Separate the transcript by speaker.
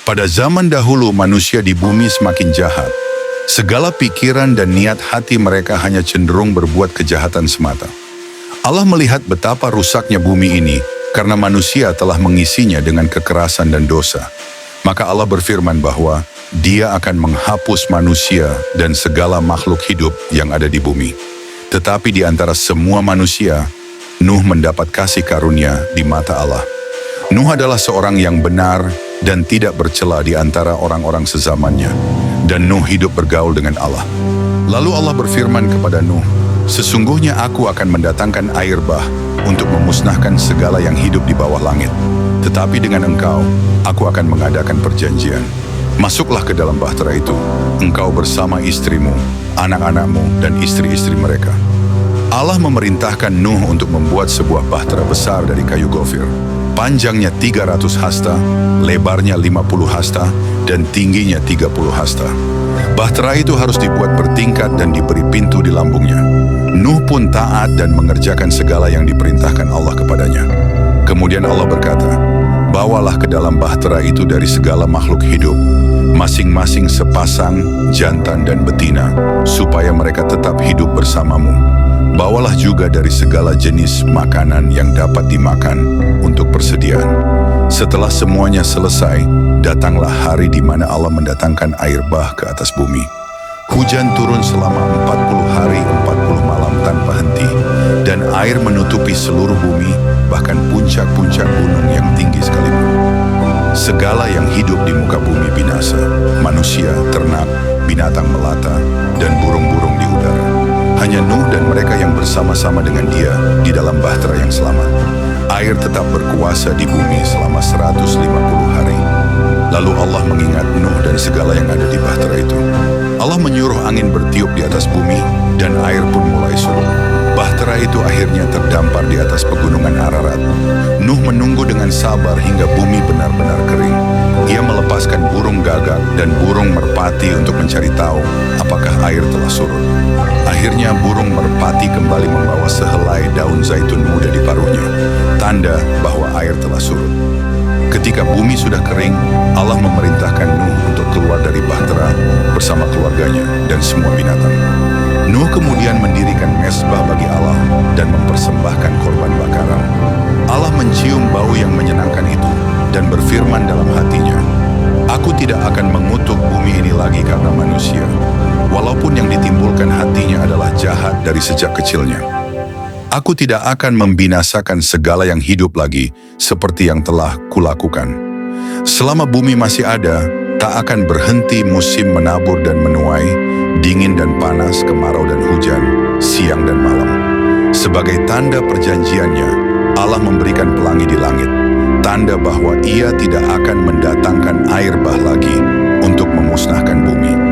Speaker 1: Pada zaman dahulu manusia di bumi semakin jahat. Segala pikiran dan niat hati mereka hanya cenderung berbuat kejahatan semata. Allah melihat betapa rusaknya bumi ini karena manusia telah mengisinya dengan kekerasan dan dosa. Maka Allah berfirman bahwa Dia akan menghapus manusia dan segala makhluk hidup yang ada di bumi. Tetapi di antara semua manusia, Nuh mendapat kasih karunia di mata Allah. Nuh adalah seorang yang benar dan tidak bercela di antara orang-orang sezamannya. Dan Nuh hidup bergaul dengan Allah. Lalu Allah berfirman kepada Nuh, "Sesungguhnya aku akan mendatangkan air bah untuk memusnahkan segala yang hidup di bawah langit. Tetapi dengan engkau, aku akan mengadakan perjanjian. Masuklah ke dalam bahtera itu, engkau bersama istrimu, anak-anakmu, dan istri-istri mereka." Allah memerintahkan Nuh untuk membuat sebuah bahtera besar dari kayu gofir. Panjangnya 300 hasta, lebarnya 50 hasta, dan tingginya 30 hasta. Bahtera itu harus dibuat bertingkat dan diberi pintu di lambungnya. Nuh pun taat dan mengerjakan segala yang diperintahkan Allah kepadanya. Kemudian Allah berkata, "Bawalah ke dalam bahtera itu dari segala makhluk hidup, masing-masing sepasang, jantan dan betina, supaya mereka tetap hidup bersamamu. Bawalah juga dari segala jenis makanan yang dapat dimakan untuk persediaan." Setelah semuanya selesai, datanglah hari di mana Allah mendatangkan air bah ke atas bumi. Hujan turun selama 40 hari 40 malam tanpa henti, dan air menutupi seluruh bumi, bahkan puncak-puncak gunung yang tinggi sekalipun. Segala yang hidup di muka bumi binasa, manusia, ternak, binatang melata, dan burung-burung di udara. Hanya Nuh dan mereka yang bersama-sama dengan dia di dalam bahtera yang selamat. Air tetap berkuasa di bumi selama 150 hari. Lalu Allah mengingat Nuh dan segala yang ada di bahtera itu. Allah menyuruh angin bertiup di atas bumi, dan air pun mulai surut. Bahtera itu akhirnya terdampar di atas pegunungan Ararat. Nuh menunggu dengan sabar hingga bumi benar-benar kering. Ia melepaskan burung gagak dan burung merpati untuk mencari tahu apakah air telah surut. Akhirnya burung merpati kembali membawa sehelai daun zaitun muda di paruhnya, tanda bahwa air telah surut. Ketika bumi sudah kering, Allah memerintahkan Nuh untuk keluar dari bahtera bersama keluarganya dan semua binatang. Nuh kemudian mendirikan mezbah bagi Allah dan mempersembahkan korban bakaran. Allah mencium bau yang menyenangkan itu dan berfirman dalam hatinya, "Aku tidak akan mengutuk bumi ini lagi karena manusia, walaupun yang ditimbulkan hatinya adalah jahat dari sejak kecilnya. Aku tidak akan membinasakan segala yang hidup lagi seperti yang telah kulakukan. Selama bumi masih ada, tak akan berhenti musim menabur dan menuai, dingin dan panas, kemarau dan hujan, siang dan malam. Sebagai tanda perjanjiannya, Allah memberikan pelangi di langit, tanda bahwa Ia tidak akan mendatangkan air bah lagi untuk memusnahkan bumi."